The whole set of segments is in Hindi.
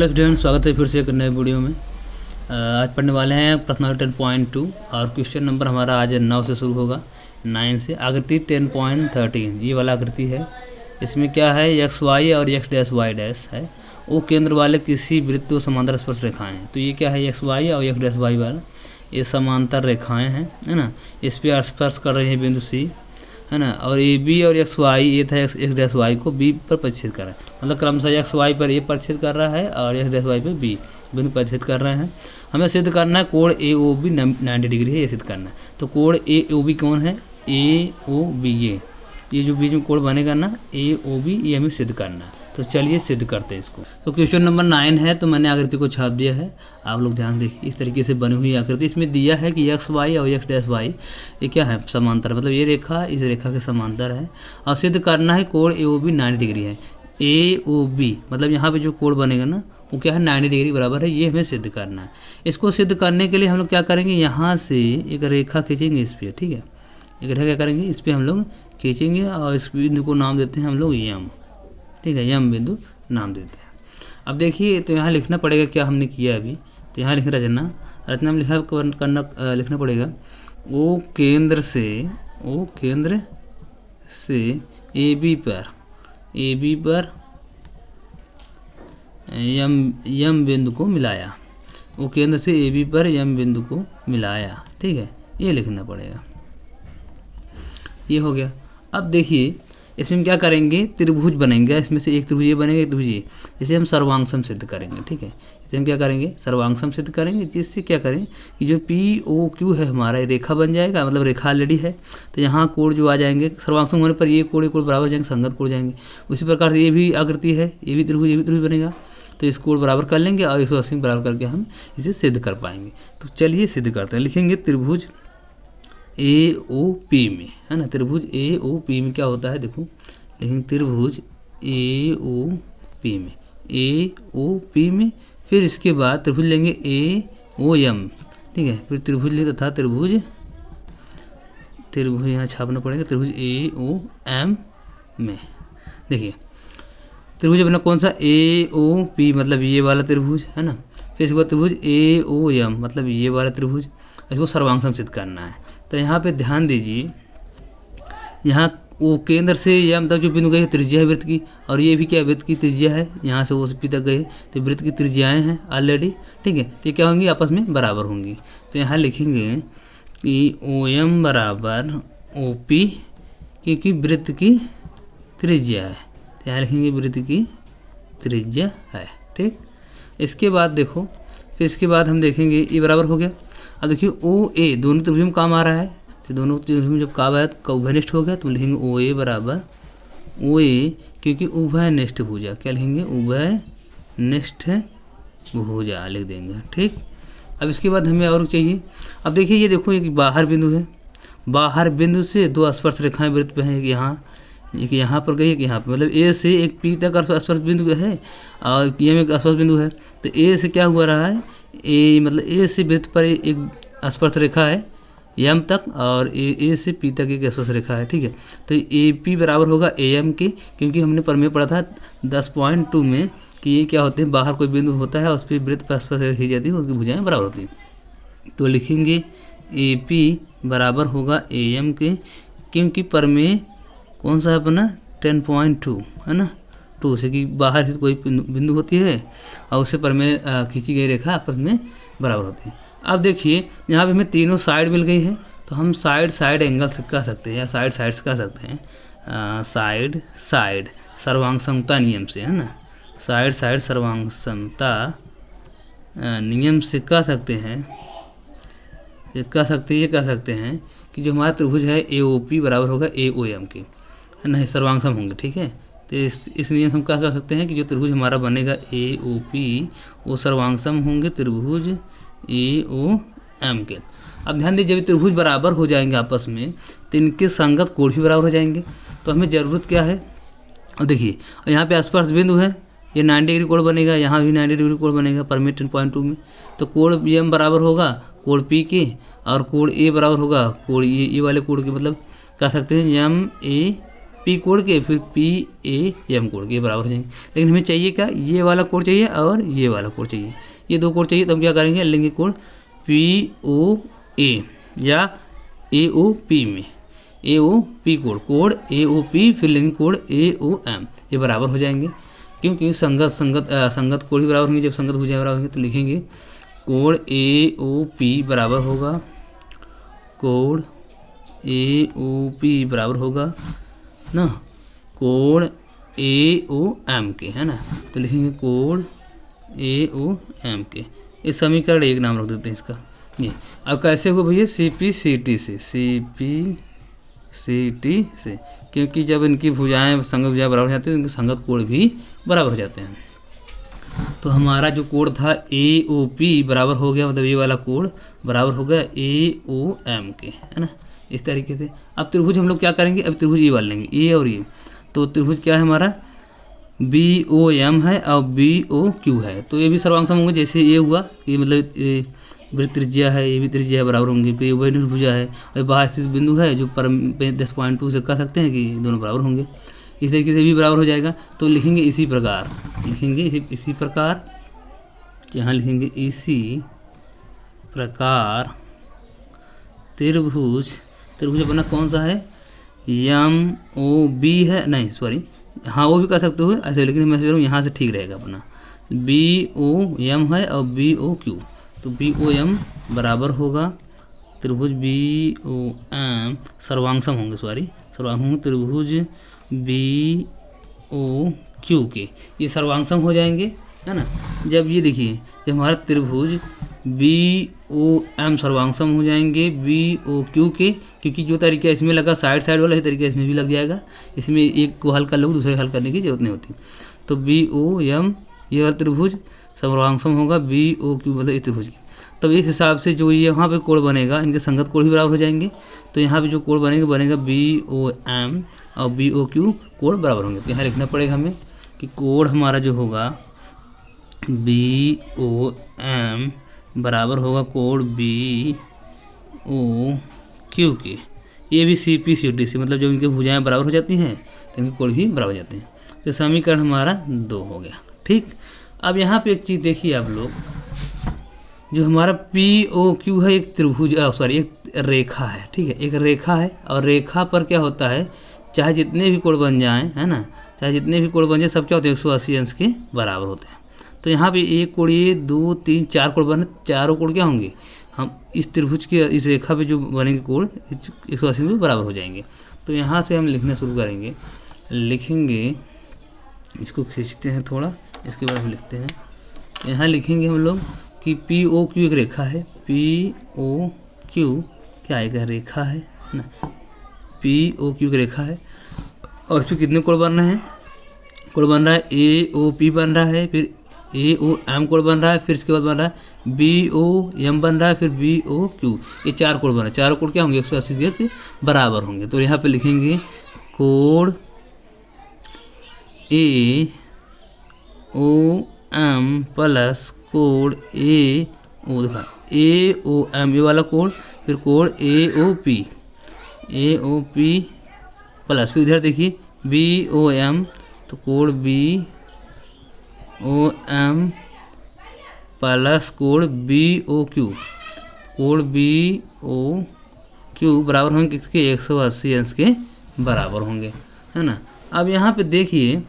हेलो स्टूडेंट, स्वागत है फिर से एक नए वीडियो में। आज पढ़ने वाले हैं प्रश्न 10.2 और क्वेश्चन नंबर हमारा आज 9 से शुरू होगा। 9 से आकृति 10.13 ये वाला आकृति है। इसमें क्या है, एक्स वाई और एक्स डैश वाई डैश है। वो केंद्र वाले किसी वृत्त को समांतर स्पर्श रेखाएं हैं। तो ये क्या है, एक्स वाई और एक्स डैश वाई वाला ये समांतर रेखाएँ हैं, है ना। इस पर स्पर्श कर रहे हैं बिंदु सी, है ना। और ए बी और एक्स वाई, ये था एक्स डैश वाई को बी पर परिच्छेद कर रहा है। मतलब क्रमशः एक्स वाई पर ए परिच्छेद कर रहा है और एक्स डैश वाई पर बी बिंदु परिच्छेद कर रहे हैं। हमें सिद्ध करना है कोण ए ओ बी 90 डिग्री है, ये सिद्ध करना है। तो कोण ए ओ बी कौन है, ए ओ बी, ये जो बीच में कोण बनेगा ना ए ओ बी, ये हमें सिद्ध करना है। तो चलिए सिद्ध करते हैं इसको। तो क्वेश्चन नंबर 9 है, तो मैंने आकृति को छाप दिया है। आप लोग ध्यान देखिए, इस तरीके से बनी हुई आकृति। इसमें दिया है कि एक्स वाई और एक्स डैश वाई ये क्या है, समांतर, मतलब ये रेखा इस रेखा के समांतर है। और सिद्ध करना है कोण ए ओ बी 90 डिग्री है। ए ओ बी मतलब यहाँ पे जो कोण बनेगा ना वो क्या है, 90 डिग्री बराबर है। ये हमें सिद्ध करना है। इसको सिद्ध करने के लिए हम लोग क्या करेंगे, यहाँ से एक रेखा खींचेंगे इस पर, ठीक है। एक रेखा क्या करेंगे, इस पर हम लोग खींचेंगे और इस बिंदु को नाम देते हैं हम लोग यम, ठीक है। यम बिंदु नाम देते हैं। अब देखिए, तो यहाँ लिखना पड़ेगा क्या हमने किया अभी। तो यहाँ लिख रचना में लिखना पड़ेगा ओ केंद्र से ए बी पर यम बिंदु को मिलाया। वो केंद्र से ए बी पर यम बिंदु को मिलाया, ठीक है। ये लिखना पड़ेगा। ये हो गया। अब देखिए इसमें हम क्या करेंगे, त्रिभुज बनेंगे। इसमें से एक त्रिभुज ये बनेगा, एक त्रिभुज ये। इसे हम सर्वांगसम सिद्ध करेंगे, ठीक है। इसे हम क्या करेंगे, सर्वांगसम सिद्ध करेंगे। जिससे क्या करें कि जो पी ओ क्यू है हमारा रेखा बन जाएगा, मतलब रेखा ऑलरेडी है। तो यहाँ कोण जो आ जाएंगे सर्वांगसम होने पर ये कोण बराबर हो जाएंगे, संगत कोण जाएंगे। उसी प्रकार से ये भी आकृति है, ये भी त्रिभुज बनेगा। तो इस कोण बराबर कर लेंगे और 180 बराबर करके हम इसे सिद्ध कर पाएंगे। तो चलिए सिद्ध करते हैं। लिखेंगे त्रिभुज ए ओ पी में, है ना। त्रिभुज ए ओ पी में क्या होता है, देखो लेकिन त्रिभुज ए ओ पी में फिर इसके बाद त्रिभुज लेंगे ए ओ एम, ठीक है। फिर त्रिभुज ले तथा त्रिभुज यहाँ छापना पड़ेगा, त्रिभुज ए ओ एम में। देखिए त्रिभुज अपना कौन सा, ए ओ पी मतलब ये वाला त्रिभुज, है ना। फिर इसके बाद त्रिभुज ए ओ एम मतलब ये वाला त्रिभुज। इसको सर्वांगसम सिद्ध करना है। तो यहाँ पे ध्यान दीजिए, यहाँ वो केंद्र से यम तक जो बिंदु गए त्रिज्या है वृत्त की, और ये भी क्या वृत्त की त्रिज्या है, यहाँ से वो पी तक गए। तो वृत्त की त्रिज्याएँ हैं ऑलरेडी, ठीक है। तो ये क्या होंगी, आपस में बराबर होंगी। तो यहाँ लिखेंगे कि ओ एम बराबर ओ पी, क्योंकि वृत्त की त्रिज्या है। तो यहाँ लिखेंगे वृत्त की त्रिज्या है, ठीक। इसके बाद देखो, फिर इसके बाद हम देखेंगे ये बराबर हो गया। अब देखिए ओ ए दोनों त्रिभुज में काम आ रहा है। तो दोनों त्रिभुज में जब काम आया तो उभयनिष्ठ हो गया। तो लिखेंगे ओ ए बराबर ओ ए, क्योंकि उभयनिष्ठ भुजा, क्या लिखेंगे, उभयनिष्ठ भुजा लिख देंगे, ठीक। अब इसके बाद हमें और चाहिए। अब देखिए ये देखो एक बाहर बिंदु है। बाहर बिंदु से दो स्पर्श रेखाएं वृत्त पे हैं, एक यहाँ पर गई, एक यहाँ पर, मतलब ए से एक पी तक स्पर्श बिंदु है और ये में एक स्पर्श बिंदु है। तो ए से क्या हुआ रहा है, ए मतलब ए से वृत्त पर एक स्पर्श रेखा है यम तक, और ए से पी तक एक स्पर्श रेखा है, ठीक है। तो ए पी बराबर होगा ए एम के, क्योंकि हमने प्रमेय पढ़ा था 10.2 में कि ये क्या होते हैं, बाहर कोई बिंदु होता है उस पर वृत्त पर स्पर्श रेखा खींची जाती है, उसकी भुजाएं बराबर होती हैं। तो लिखेंगे ए पी बराबर होगा ए एम के, क्योंकि प्रमेय कौन सा है अपना 10.2, है ना। 2 से कि बाहर से कोई बिंदु होती है और उससे प्रमेय खींची गई रेखा आपस में बराबर होती है। अब देखिए यहाँ पे हमें तीनों साइड मिल गई है। तो हम साइड एंगल से कह सकते हैं, या साइड से कह सकते हैं। साइड सर्वांग समता नियम से, है ना। साइड सर्वांग समता नियम से कह सकते हैं, ये कह सकते हैं कि जो हमारा त्रिभुज है ए ओ पी बराबर होगा ए ओ एम के, है ना। सर्वांगसम होंगे, ठीक है। तो इस नियम से हम क्या कह सकते हैं कि जो त्रिभुज हमारा बनेगा ए ओ पी वो सर्वांगसम होंगे त्रिभुज ए ओ एम के। अब ध्यान दीजिए, जब त्रिभुज बराबर हो जाएंगे आपस में तो इनके संगत कोण भी बराबर हो जाएंगे। तो हमें ज़रूरत क्या है, और देखिए यहाँ पे स्पर्श बिंदु है, ये 90 डिग्री कोण बनेगा, यहाँ भी 90 डिग्री कोण बनेगा प्रमेय 10.2 में। तो कोण एम बराबर होगा कोण पी के, और कोण ए बराबर होगा कोण ये वाले कोण के, मतलब कह सकते हैं एम ए पी कोड के फिर पी ए एम कोड के बराबर हो जाएंगे। लेकिन हमें चाहिए क्या, ये वाला कोड चाहिए और ये वाला कोड चाहिए, ये दो कोड चाहिए। तो हम क्या करेंगे, लेंगे कोड पी ओ ए या ए ओ पी में, ए O P code A O P, फिर लेंगे कोड ए ओ एम, ये बराबर हो जाएंगे। क्योंकि संगत कोड ही बराबर होंगे। जब संगत भुजाएं बराबर होंगे तो लिखेंगे कोड ए ओ पी बराबर होगा, कोड ए ओ पी बराबर होगा ना कोड ए ओ एम के, है ना। तो लिखेंगे कोड ए ओ एम के। इस समीकरण 1 नाम रख देते हैं इसका। ये अब कैसे हो भैया, सी पी सी टी से, सी पी सी टी से, क्योंकि जब इनकी भुजाएं संगत भुजाएं बराबर हो जाती है तो इनके संगत कोड भी बराबर हो जाते हैं। तो हमारा जो कोड था ए ओ पी बराबर हो गया, मतलब ये वाला कोड बराबर हो गया ए ओ एम के, है ना, इस तरीके से। अब त्रिभुज हम लोग क्या करेंगे, अब त्रिभुज ये वाले लेंगे, ए और ये। तो त्रिभुज क्या है हमारा, बी ओ एम है और बी ओ क्यू है। तो ये भी सर्वांग सम होंगे, जैसे ये हुआ कि मतलब वृत्त त्रिज्या है, ये भी त्रिज्या है, बराबर होंगे। फिर उभयनिष्ठ भुजा है और बाहर स्थित बिंदु है जो परम 10.2 से कह सकते हैं कि दोनों बराबर होंगे। इस तरीके से भी बराबर हो जाएगा। तो लिखेंगे इसी प्रकार, लिखेंगे इसी प्रकार, यहाँ लिखेंगे इसी प्रकार त्रिभुज बना कौन सा है, एम ओ बी है, नहीं सॉरी, हाँ वो भी कर सकते हो ऐसे, लेकिन मैं सोच रहा हूँ यहाँ से ठीक रहेगा अपना, बी ओ एम है और बी ओ क्यू। तो बी ओ एम बराबर होगा त्रिभुज बी ओ एम, सर्वांगसम होंगे, सॉरी सर्वांग होंगे त्रिभुज बी ओ क्यू के, ये सर्वांगसम हो जाएंगे, है ना। जब ये देखिए, जब हमारा त्रिभुज बी ओ एम सर्वांगसम हो जाएंगे बी ओ क्यू के, क्योंकि जो तरीका इसमें लगा साइड वाला, ही तरीका इसमें भी लग जाएगा। इसमें एक को हल कर लो, दूसरे हल करने की जरूरत नहीं होती। तो बी ओ एम ये वाला त्रिभुज सर्वांगसम होगा बी ओ क्यू, मतलब इस त्रिभुज की। तब इस हिसाब से जो ये यहाँ पे कोड बनेगा, इनके संगत कोड भी बराबर हो जाएंगे। तो यहाँ पे जो कोड बनेगा बी ओ एम और बी ओ क्यू कोड बराबर होंगे। तो यहाँ लिखना पड़ेगा हमें कि कोड हमारा जो होगा बी ओ एम बराबर होगा कोड बी ओ क्यू के। ये भी सी पी सी टी से, मतलब जब इनकी भुजाएं बराबर हो जाती हैं तो इनके कोड भी बराबर हो जाते हैं। तो समीकरण हमारा 2 हो गया, ठीक। अब यहाँ पे एक चीज़ देखिए आप लोग, जो हमारा पी ओ क्यू है एक त्रिभुज, सॉरी एक रेखा है, ठीक है, एक रेखा है। और रेखा पर क्या होता है, चाहे जितने भी कोण बन जाएं, है ना, चाहे जितने भी कोण बन जाए सब क्या होते हैं 180 अंश के बराबर होते हैं। तो यहाँ पे एक कोण, ये 2 3 4 कोण बने, चारों कोण क्या होंगे, हम इस त्रिभुज के इस रेखा पे जो बनेंगे कोण 180 में बराबर हो जाएंगे। तो यहाँ से हम लिखना शुरू करेंगे, लिखेंगे, इसको खींचते हैं थोड़ा, इसके बाद हम लिखते हैं। यहाँ लिखेंगे हम लोग कि पी ओ क्यू एक रेखा है, पी ओ क्यू क्या एक रेखा है ना, पी ओ क्यू एक रेखा है। और इस पर कितने कोण बन रहे हैं, कोण बन रहा है ए ओ पी बन रहा है, फिर ए ओ एम कोण बन रहा है, फिर इसके बाद बन रहा है बी ओ एम बन रहा है, फिर बी ओ क्यू, ये 4 कोण बन रहे हैं। चारों कोण क्या होंगे 180 के बराबर होंगे। तो यहाँ पे लिखेंगे कोण ए ओ एम प्लस कोड ए ओ, देखा ए ओ एम ये वाला कोड, फिर कोड ए ओ पी प्लस, फिर इधर देखिए बी ओ एम, तो कोड बी ओ एम प्लस कोड बी ओ क्यू, कोड बी ओ क्यू बराबर होंगे किसके 180 अंश के बराबर होंगे, है ना। अब यहाँ पे देखिए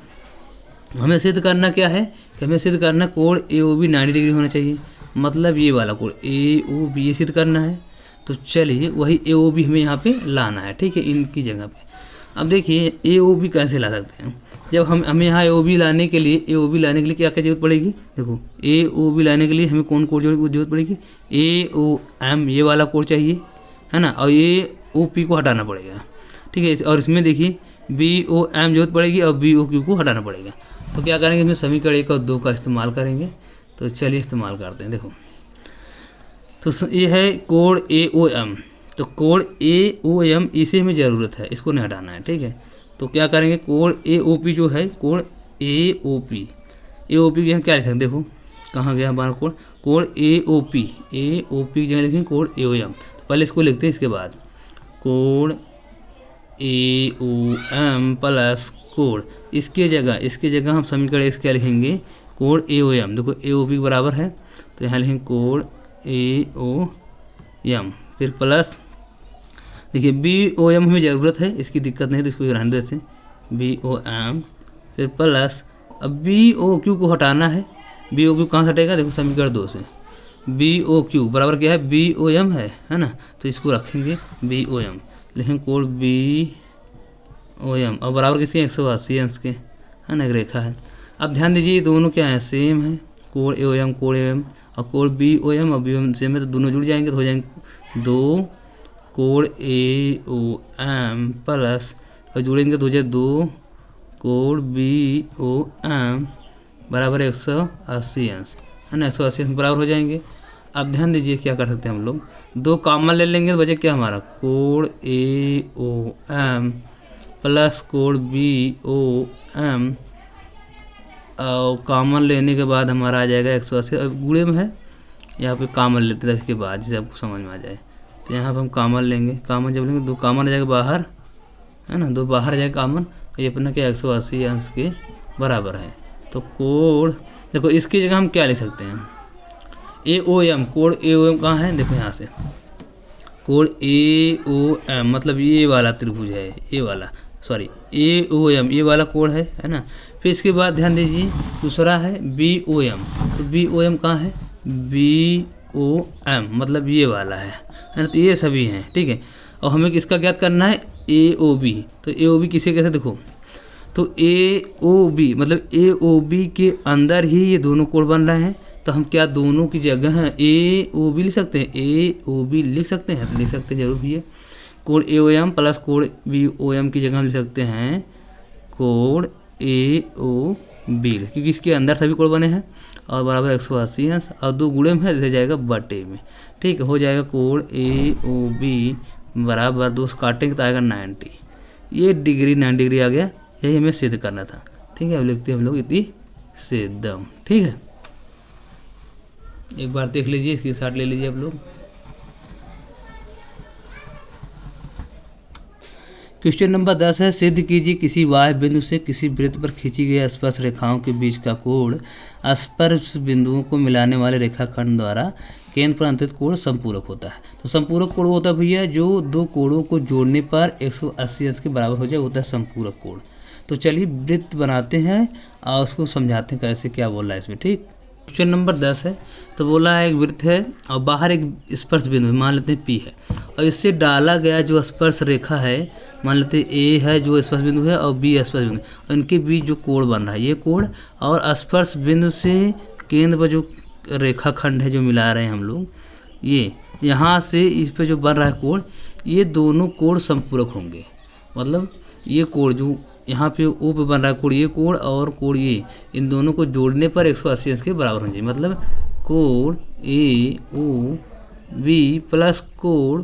हमें सिद्ध करना क्या है कि हमें सिद्ध करना कोण ए ओ बी 90 डिग्री होना चाहिए, मतलब ये वाला कोण ए ओ बी ये सिद्ध करना है। तो चलिए वही ए ओ बी हमें यहाँ पे लाना है, ठीक है, इनकी जगह पे। अब देखिए ए ओ बी कैसे ला सकते हैं, जब हमें यहाँ ए ओ बी लाने के लिए क्या क्या जरूरत पड़ेगी, देखो ए ओ बी लाने के लिए हमें कौन कोड जरूरत पड़ेगी, ए ओ एम ये वाला कोड चाहिए, है ना, और ए ओ पी को हटाना पड़ेगा, ठीक है। और इसमें देखिए बी ओ एम जरूरत पड़ेगी और बी ओ क्यू को हटाना पड़ेगा। तो क्या करेंगे, इसमें समीकरण 1 और 2 का इस्तेमाल करेंगे। तो चलिए इस्तेमाल करते हैं। देखो तो ये है कोड ए ओ एम, तो कोड ए ओ एम इसे हमें ज़रूरत है, इसको नहीं हटाना है, ठीक है। तो क्या करेंगे, कोड ए ओ पी जो है, कोड ए ओ पी के यहाँ क्या लिखेंगे, देखो कहाँ गया हमारा code, code A O P की जगह लिखेंगे कोड ए ओ एम। तो पहले इसको लिखते हैं, इसके बाद कोड AOM प्लस कोड इसके जगह हम समीकरण x क्या लिखेंगे, कोड AOM। देखो AOB के बराबर है तो यहाँ लिखेंगे कोड AOM, फिर प्लस देखिए BOM हमें ज़रूरत है, इसकी दिक्कत नहीं तो इसको रहने देते हैं BOM, फिर प्लस अब BOQ को हटाना है। BOQ कहाँ से हटेगा, देखो समीकरण 2 से BOQ बराबर क्या है BOM है ना, तो इसको रखेंगे BOM, लिखेंगे कोड BOM और बराबर किसके 180 अंश के, है ना, एक रेखा है। अब ध्यान दीजिए दोनों क्या है, सेम है, कोड AOM और कोड BOM और BOM सेम है तो दोनों जुड़ जाएंगे तो हो जाएंगे 2 कोड AOM प्लस और जुड़ेंगे तो हो जाए 2 कोड BOM बराबर 180 अंश, है ना, 180 अंश बराबर हो जाएंगे। अब ध्यान दीजिए क्या कर सकते हैं हम लोग, 2 कॉमन ले लेंगे तो बचे क्या हमारा code AOM plus code BOM और कॉमन लेने के बाद हमारा आ जाएगा 180। अब गुणे में है यहाँ पे कॉमन लेते हैं इसके बाद जिसे आपको समझ में आ जाए, तो यहाँ पे हम कॉमन लेंगे, कॉमन जब लेंगे 2 कॉमन आ जाएगा बाहर, है ना, 2 बाहर आ जाएगा कॉमन, ये अपना क्या 180 अंश के बराबर है। तो कोड देखो इसकी जगह हम क्या लिख सकते हैं AOM, कोड AOM कहाँ है, देखो यहाँ से कोड AOM मतलब ये वाला त्रिभुज है, ये वाला सॉरी AOM ये वाला कोड है ना। फिर इसके बाद ध्यान दीजिए दूसरा है BOM, तो BOM कहाँ है BOM मतलब ये वाला है ना, तो ये सभी हैं, ठीक है। और हमें किसका ज्ञात करना है AOB, तो AOB किसे कैसे देखो, तो AOB मतलब AOB के अंदर ही ये दोनों कोड बन रहे हैं, तो हम क्या दोनों की जगह AOB लिख सकते हैं, AOB लिख सकते हैं, तो लिख सकते हैं जरूर भी है, code AOM plus code BOM की जगह हम लिख सकते हैं कोड AOB, क्योंकि इसके अंदर सभी कोड बने हैं और बराबर 180 अंश और 2 गुणे में है जैसे जाएगा बटे में, ठीक है, हो जाएगा कोड AOB बराबर 2 काटेंगे तो आएगा 90, ये डिग्री 90 डिग्री आ गया, यही हमें सिद्ध करना था, ठीक है। अब लिखते हैं हम लोग इति सिद्धम, ठीक है, एक बार देख लीजिए, इसकी साथ ले लीजिए आप लोग। क्वेश्चन नंबर 10 है, सिद्ध कीजिए किसी बाह्य बिंदु से किसी वृत्त पर खींची गई स्पर्श रेखाओं के बीच का कोण स्पर्श बिंदुओं को मिलाने वाले रेखाखंड द्वारा केंद्र पर अंतरित कोण संपूरक होता है। तो संपूरक कोण होता है भैया जो 2 कोणों को जोड़ने पर 180 अंश के बराबर हो जाए, होता है संपूरक कोण। तो चलिए वृत्त बनाते हैं और उसको समझाते हैं कैसे क्या बोल रहा है इसमें, ठीक। क्वेश्चन नंबर 10 है, तो बोला है एक वृत्त है और बाहर एक स्पर्श बिंदु है, मान लेते हैं P है, और इससे डाला गया जो स्पर्श रेखा है मान लेते हैं A है जो स्पर्श बिंदु है और B स्पर्श बिंदु, और इनके बीच जो कोण बन रहा है ये कोण, और स्पर्श बिंदु से केंद्र पर जो रेखाखंड है जो मिला रहे हैं हम लोग, ये यहाँ से इस पर जो बन रहा है कोण, ये दोनों कोण संपूरक होंगे। मतलब ये कोण जो यहाँ पे O पे बन रहा है कोण, ये कोण और कोण ये, इन दोनों को जोड़ने पर 180 अंश के बराबर होना चाहिए। मतलब कोण AOB प्लस कोण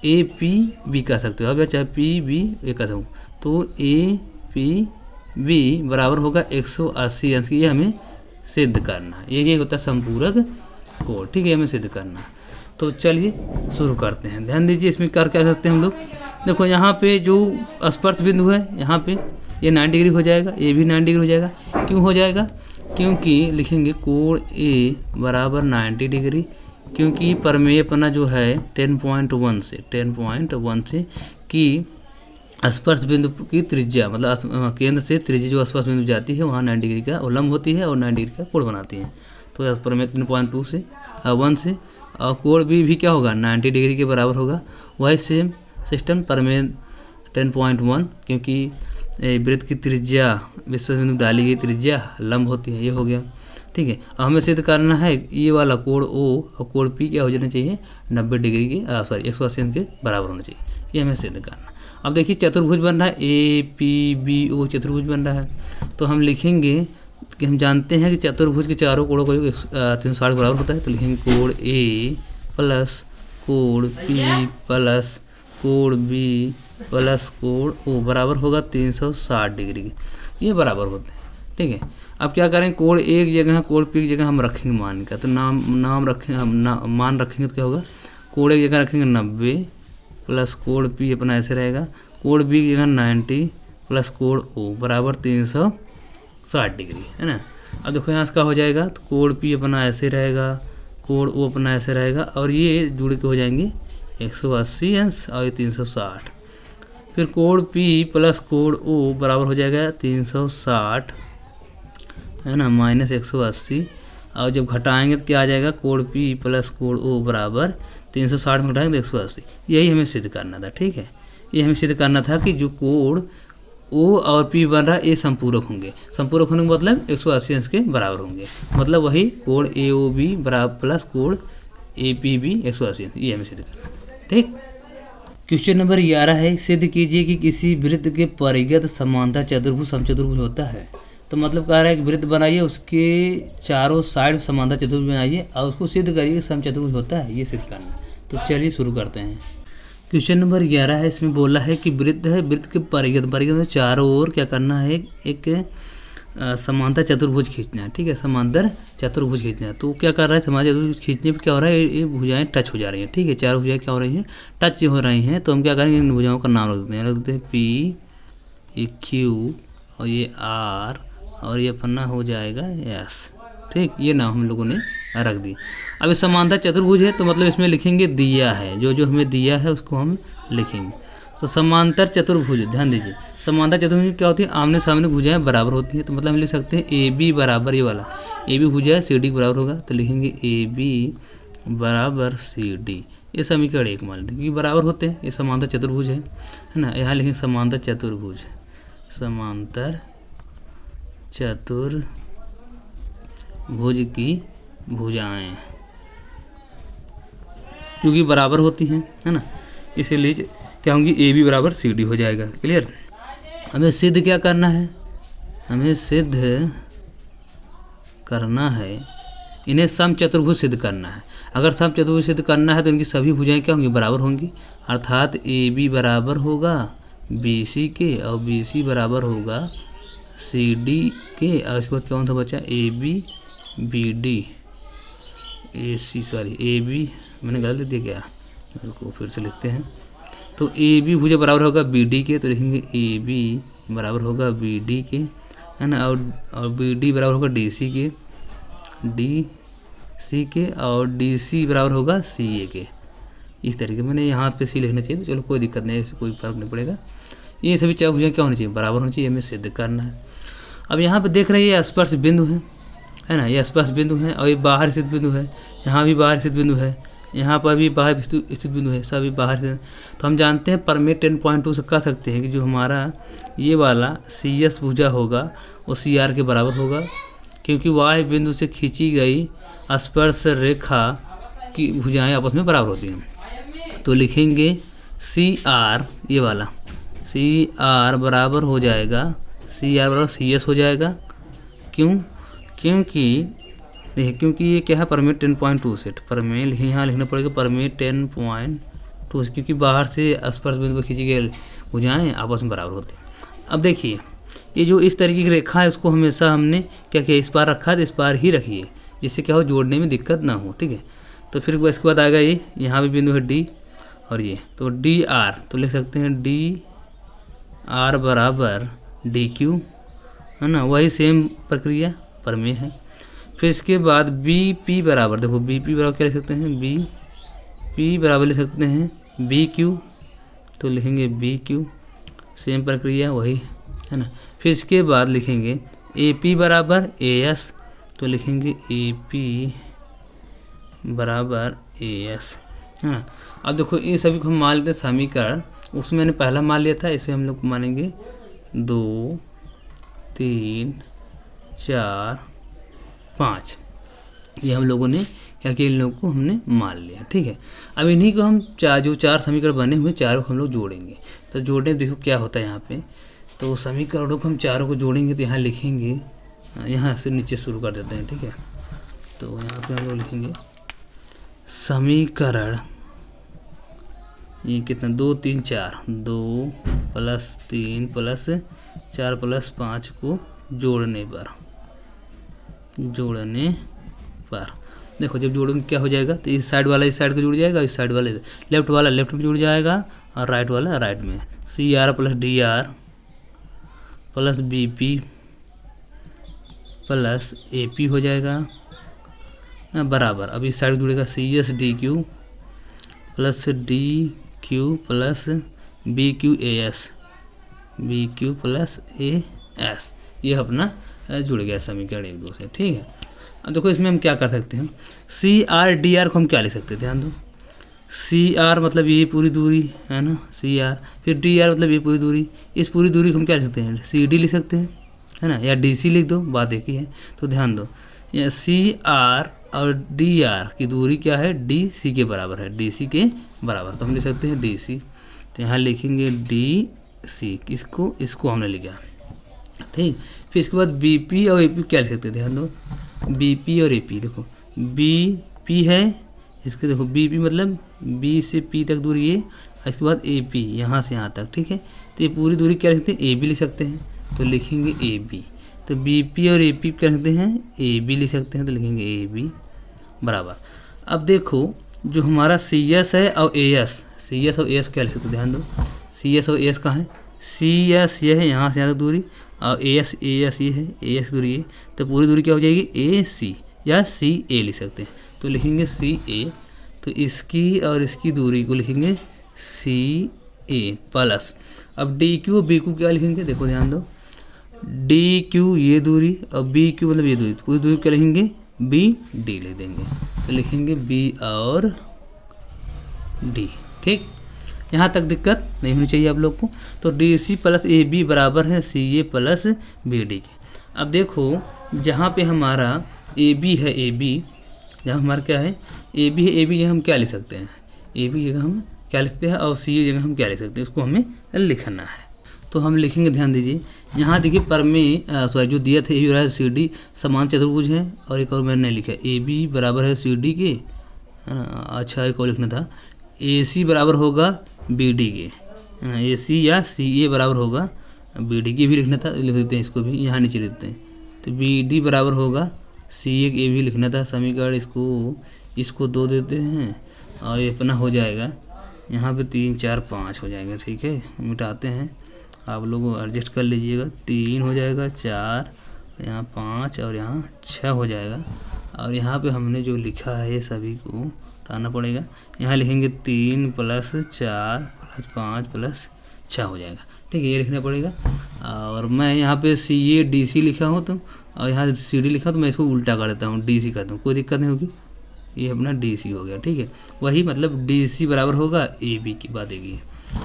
APB कह सकते हो आप, या चाहे PB ये कह सकूँ, तो APB बराबर होगा 180 अंश की, ये हमें सिद्ध करना है, ये होता है संपूरक कोण, ठीक है, हमें सिद्ध करना है। तो चलिए शुरू करते हैं। ध्यान दीजिए इसमें कर क्या सकते हैं हम लोग, देखो यहाँ पे जो स्पर्श बिंदु है यहाँ पे ये 90 डिग्री हो जाएगा, ये भी 90 डिग्री हो जाएगा। क्यों हो जाएगा, क्योंकि लिखेंगे कोण A बराबर 90 डिग्री, क्योंकि प्रमेय अपना जो है 10.1 से कि स्पर्श बिंदु की त्रिज्या मतलब केंद्र से त्रिज्या जो स्पर्श बिंदु जाती है वहाँ 90 डिग्री का उल्लंब होती है और 90 डिग्री का कोण बनाती है। तो प्रमेय 3.2 से 1 से और कोण भी क्या होगा 90 डिग्री के बराबर होगा। वही सेम सिस्टम प्रमेय 10.1, क्योंकि वृत्त की त्रिज्या स्पर्श बिंदु डाली गई त्रिज्या लंब होती है, ये हो गया, ठीक है। अब हमें सिद्ध करना है ये वाला कोण O और कोण P क्या हो जाना चाहिए 90 डिग्री के 180 के बराबर होना चाहिए, ये हमें सिद्ध करना। अब देखिए चतुर्भुज बन रहा है APBO चतुर्भुज बन रहा है, तो हम लिखेंगे कि हम जानते हैं कि चतुर्भुज के चारों कोणों का 360 बराबर होता है। तो लिखेंगे कोण A प्लस कोण P प्लस कोण B प्लस कोण O बराबर होगा 360 डिग्री के, ये बराबर होते हैं, ठीक है। अब क्या करें, कोण A की जगह कोण P की जगह हम रखेंगे मान का, तो नाम रखें हम मान रखेंगे तो क्या होगा, कोण A की जगह रखेंगे 90 प्लस कोण P अपना ऐसे रहेगा, कोण बी की 90 प्लस कोण ओ बराबर 360 डिग्री, है ना। अब देखो यहाँ से क्या हो जाएगा, तो कोण पी अपना ऐसे रहेगा, कोण ओ अपना ऐसे रहेगा, और ये जुड़ के हो जाएंगे 180 अंश और ये 360। फिर कोण पी प्लस कोण ओ बराबर हो जाएगा 360, है ना, माइनस 180। और जब घटाएंगे तो क्या आ जाएगा, कोण पी प्लस कोण ओ बराबर 360 में घटाएंगे तो 180। यही हमें सिद्ध करना था, ठीक है। ये हमें सिद्ध करना था कि जो कोण ओ और पी बन रहा है ये संपूरक होंगे। संपूरक होने का मतलब 180 अंश के बराबर होंगे, मतलब वही कोण ए ओ बी बराबर प्लस कोण ए पी बी 180 अंश, ये हमें सिद्ध करना है, ठीक। क्वेश्चन नंबर 11 है, सिद्ध कीजिए कि किसी वृत्त के परिगत समांतर चतुर्भुज समचतुर्भुज होता है। तो मतलब कह रहा है कि वृत्त बनाइए, उसके चारों साइड समांतर चतुर्भुज बनाइए और उसको सिद्ध करिए कि समचतुर्भुज होता है, ये सिद्ध करना। तो चलिए शुरू करते हैं। क्वेश्चन नंबर 11 है, इसमें बोला है कि वृत्त है, वृत्त के परिगत में चारों ओर क्या करना है, एक समांतर चतुर्भुज खींचना है, ठीक है। समांतर चतुर्भुज खींचना है, तो क्या कर रहा है, समांतर चतुर्भुज खींचने पर क्या हो रहा है, ये भुजाएं टच हो जा रही हैं, ठीक है। चारों भुजाएं क्या हो रही हैं, टच हो रही हैं। तो हम क्या करेंगे, इन भुजाओं का नाम रख देते हैं, पी, ये क्यू और ये आर और ये अपना हो जाएगा एस, ठीक। ये नाम हम लोगों ने रख दी। अब ये समांतर चतुर्भुज है तो मतलब इसमें लिखेंगे दिया है, जो जो हमें दिया है उसको हम लिखेंगे। तो समांतर चतुर्भुज, ध्यान दीजिए, समांतर चतुर्भुज क्या होती है, आमने सामने भुजाएं बराबर होती हैं। तो मतलब हम लिख सकते हैं ए बी बराबर, ये वाला ए बी भुजा सी डी बराबर होगा, तो लिखेंगे ए बी बराबर सी डी। ये समीकरण 1 मान लीजिए, क्योंकि बराबर होते हैं, ये समांतर चतुर्भुज है ना। यहाँ लिखेंगे समांतर चतुर्भुज, समांतर चतुर्भुज की भुजाएं क्योंकि बराबर होती हैं, है ना, इसीलिए क्या होंगी, ए बी बराबर सी डी हो जाएगा। क्लियर। हमें सिद्ध क्या करना है, हमें सिद्ध करना है, इन्हें समचतुर्भुज सिद्ध करना है। अगर समचतुर्भुज सिद्ध करना है तो इनकी सभी भुजाएं क्या होंगी, बराबर होंगी। अर्थात ए बी बराबर होगा बी सी के और बी सी बराबर होगा सी डी के, और उसके बाद कौन सा बचा, A B B D A C, sorry A B मैंने गलत लिख दिया क्या, इसको फिर से लिखते हैं। तो ए बी भुजा बराबर होगा बी डी के, तो लिखेंगे ए बी बराबर होगा बी डी के, है ना, और बी डी बराबर होगा डी सी के, डी सी के, और डी सी बराबर होगा सी ए के। इस तरीके मैंने यहाँ पे सी लिखना चाहिए, तो चलो कोई दिक्कत नहीं है, इससे कोई फर्क नहीं पड़ेगा। ये सभी चार भुजाएं क्या होनी चाहिए, बराबर होनी चाहिए, हमें सिद्ध करना है। अब यहाँ पे देख रहे हैं ये स्पर्श बिंदु है ना, ये स्पर्श बिंदु है, और ये बाहर स्थित बिंदु है, यहाँ भी बाहर स्थित बिंदु है, यहाँ पर भी बाहर स्थित बिंदु है, सभी बाहर से। तो हम जानते हैं परमेय 10.2 से कह सकते हैं कि जो हमारा ये वाला सी एस भुजा होगा वो सी आर के बराबर होगा, क्योंकि वाई बिंदु से खींची गई स्पर्श रेखा की भुजाएं आपस में बराबर होती हैं। तो लिखेंगे सी आर, ये वाला सी आर बराबर हो जाएगा, सी आर बराबर सी एस हो जाएगा। क्यों, क्योंकि देखिए, क्योंकि ये क्या है, परमेय 10.2 से, परमेय यहाँ लिखना पड़ेगा परमेय 10.2, क्योंकि बाहर से स्पर्श बिंदु पर खींची गई भुजाएं आपस में बराबर होती हैं। अब देखिए, ये जो इस तरीके की रेखा है उसको हमेशा हमने क्या किया, इस पार रखा है, तो इस पार ही रखिए, जिससे क्या हो, जोड़ने में दिक्कत ना हो, ठीक है। तो फिर इसके बाद आएगा ये, यहाँ भी बिंदु है डी और ये, तो डी आर, तो लिख सकते हैं डी आर बराबर डी क्यू, है ना, वही सेम प्रक्रिया परमेय है। फिर इसके बाद बी पी बराबर, देखो बी पी बराबर क्या लिख सकते हैं, बी पी बराबर लिख सकते हैं बी क्यू, तो लिखेंगे बी क्यू, सेम प्रक्रिया वही, है ना। फिर इसके बाद लिखेंगे ए पी बराबर ए एस, तो लिखेंगे ए पी बराबर ए एस, है ना। अब देखो ये सभी को हम मान लेते हैं समीकरण, उसमें मैंने पहला मान लिया था, इसे हम लोग मानेंगे 2 3 4 5, ये हम लोगों ने क्या किया, इन लोगों को हमने मान लिया, ठीक है। अब इन्हीं को हम जो चार समीकरण बने हुए चारों को हम लोग जोड़ेंगे। तो जोड़ने देखो क्या होता है यहाँ पे, तो समीकरणों को हम चारों को जोड़ेंगे, तो यहाँ लिखेंगे, यहाँ से नीचे शुरू कर देते हैं, ठीक है। तो यहाँ पे हम लोग लिखेंगे समीकरण, ये कितना, 2 3 4, 2 + 3 + 4 + 5 को जोड़ने पर देखो जब जोड़ेंगे क्या हो जाएगा, तो इस साइड वाला इस साइड को जुड़ जाएगा, इस साइड वाले लेफ्ट वाला लेफ्ट में जुड़ जाएगा और राइट वाला राइट में। CR plus DR plus BP plus AP हो जाएगा बराबर। अब इस साइड जुड़ेगा CS DQ plus DQ plus BQ plus AS। ये अपना जुड़ गया समीकरण 1 2 से, ठीक है। अब देखो इसमें हम क्या कर सकते हैं, CR DR को हम क्या लिख सकते हैं, ध्यान दो। CR मतलब ये पूरी दूरी है ना, CR, फिर DR मतलब ये पूरी दूरी, इस पूरी दूरी को हम क्या लिख सकते हैं, CD लिख सकते हैं, है ना, या DC लिख दो, बात एक ही है। तो ध्यान दो, ये CR और DR की दूरी क्या है, DC के बराबर है, DC के बराबर, तो हम लिख सकते हैं DC। तो यहाँ लिखेंगे DC, इसको हमने लिखा, ठीक। फिर इसके बाद BP और AP क्या लिख सकते हैं, ध्यान दो, BP और AP। देखो BP है, इसके देखो BP मतलब B से P तक दूरी है, इसके बाद AP यहाँ से यहाँ तक, ठीक है। तो ये पूरी दूरी क्या लिख सकते हैं, AB लिख सकते हैं, तो लिखेंगे AB। तो BP और AP क्या लिखते हैं, AB लिख सकते हैं, तो लिखेंगे AB बराबर। अब देखो जो हमारा CS है और AS, CS और AS क्या लिख सकते हैं, ध्यान दो, CS और AS कहाँ है, CS ये है यहाँ से यहाँ तक दूरी, और AS ये है, AS की दूरी है, तो पूरी दूरी क्या हो जाएगी AC या CA लिख सकते हैं, तो लिखेंगे CA। तो इसकी और इसकी दूरी को लिखेंगे CA प्लस। अब DQ और BQ क्या लिखेंगे, देखो ध्यान दो, DQ ये दूरी और BQ मतलब ये दूरी, पूरी दूरी क्या लिखेंगे, BD लिख देंगे, तो लिखेंगे B और D, ठीक। यहाँ तक दिक्कत नहीं होनी चाहिए आप लोग को। तो DC प्लस AB बराबर है CA प्लस BD के। अब देखो जहाँ पे हमारा AB है, AB जहाँ हमारा क्या है, AB है, AB जगह हम क्या लिख सकते हैं, AB जगह हम क्या लिखते हैं, और CA जगह हम क्या लिख सकते हैं, उसको हमें लिखना है। तो हम लिखेंगे, ध्यान दीजिए, यहाँ देखिए पर में सॉरी जो दिया था AB बराबर CD समान चतुर्भुज है, और एक और मैंने नहीं लिखा, AB बराबर है CD के, है ना, अच्छा एक और लिखना था, AC बराबर होगा BD के, AC या CA बराबर होगा BD के, भी लिखना था, लिख देते हैं इसको भी, यहाँ नीचे लिखते हैं। तो BD बराबर होगा CA के, भी लिखना था समीकरण, इसको 2 देते हैं, और ये अपना हो जाएगा यहाँ पे 3 4 5 हो जाएगा, ठीक है। मिटाते हैं, आप लोग एडजस्ट कर लीजिएगा, 3 हो जाएगा, 4 यहाँ 5 और यहाँ 6 हो जाएगा। और यहाँ पे हमने जो लिखा है ये सभी को हटाना पड़ेगा, यहाँ लिखेंगे 3 प्लस 4 प्लस 5 प्लस 6 हो जाएगा, ठीक है, ये लिखना पड़ेगा। और मैं यहाँ पे CA DC लिखा हूँ, तो और यहाँ CD लिखा, तो मैं इसको उल्टा कर देता हूँ, DC करता हूँ, कोई दिक्कत नहीं होगी, ये अपना DC हो गया, ठीक है। वही मतलब DC बराबर होगा AB की बात एक ही है,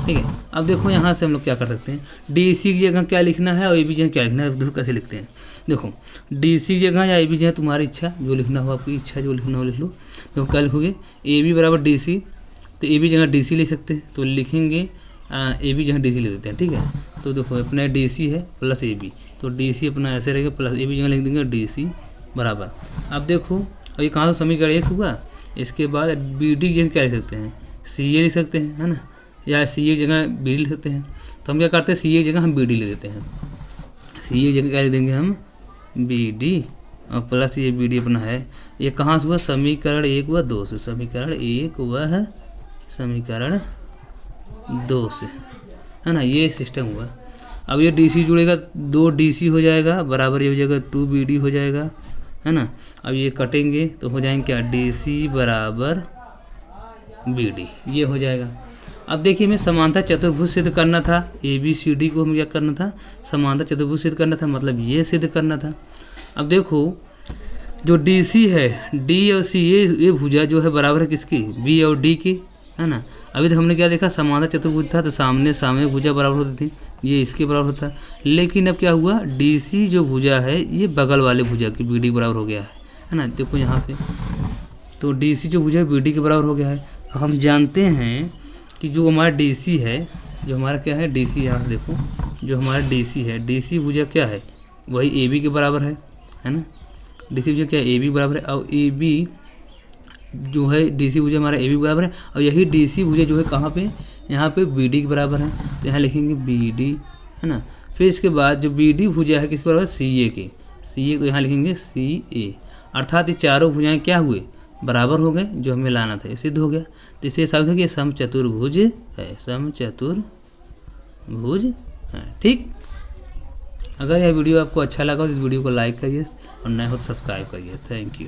ठीक है। अब देखो यहाँ से हम लोग क्या कर सकते हैं, DC की जगह क्या लिखना है और AB जगह क्या लिखना है, दोनों कैसे लिखते हैं। देखो DC की जगह या AB जगह तुम्हारी इच्छा, जो लिखना हो आपकी इच्छा, जो लिखना हो लिख लो। तो क्या लिखोगे, AB बराबर DC, तो AB जगह DC लिख सकते हैं, तो लिखेंगे AB जगह DC लिख देते हैं, ठीक है। तो देखो अपना DC है प्लस AB, तो DC अपना ऐसे रहेगा, प्लस AB जगह लिख देंगे DC बराबर। अब देखो और ये कहाँ से समीकरण 1 हुआ, इसके बाद BD की जगह क्या लिख सकते हैं, CA लिख सकते हैं, है ना, या CA जगह BD लिख सकते हैं। तो हम क्या करते हैं, CA जगह हम BD लिख देते हैं, CA जगह क्या लिख देंगे हम BD, और प्लस ये BD अपना है, ये कहाँ से हुआ, समीकरण 1 व 2 से, समीकरण 1 व समीकरण 2 से, है ना, ये सिस्टम हुआ। अब ये DC जुड़ेगा, 2 DC हो जाएगा बराबर, ये हो जाएगा 2 BD हो जाएगा, है ना। अब ये कटेंगे तो हो जाएंगे क्या, DC बराबर BD, ये हो जाएगा। अब देखिए हमें समानता चतुर्भुज सिद्ध करना था, ABCD को हमें क्या करना था, समानता चतुर्भुज सिद्ध करना था, मतलब ये सिद्ध करना था। अब देखो जो DC है, D और CA ये भुजा जो है बराबर है किसकी, B और D की, है ना। अभी तो हमने क्या देखा, समानता चतुर्भुज था तो सामने सामने भुजा बराबर होती थी, ये इसके बराबर होता है। लेकिन अब क्या हुआ, DC जो भुजा है ये बगल वाले भुजा की BD बराबर हो गया है ना। देखो यहाँ पे तो DC जो भुजा है BD के बराबर हो गया है। हम जानते हैं कि जो हमारा DC है, जो हमारा क्या है DC, यहाँ देखो जो हमारा DC है, DC भुजा क्या है, वही AB के बराबर है ना। DC भुजा क्या है, AB बराबर है, और AB जो है DC भुजा हमारा AB बराबर है, और यही DC भुजा जो है कहाँ पे, यहाँ पे BD के बराबर है, तो यहाँ लिखेंगे BD, है ना। फिर इसके बाद जो BD भुजा है किसके बराबर, CA के, CA तो यहाँ लिखेंगे CA, अर्थात ये चारों भुजाएं क्या हुए, बराबर हो गए जो हमें लाना था, ये सिद्ध हो गया। तो इसे साबित हो कि ये समचतुर्भुज है, समचतुर्भुज है। ठीक, अगर यह वीडियो आपको अच्छा लगा तो इस वीडियो को लाइक करिए और नए हो तो सब्सक्राइब करिए। Thank you.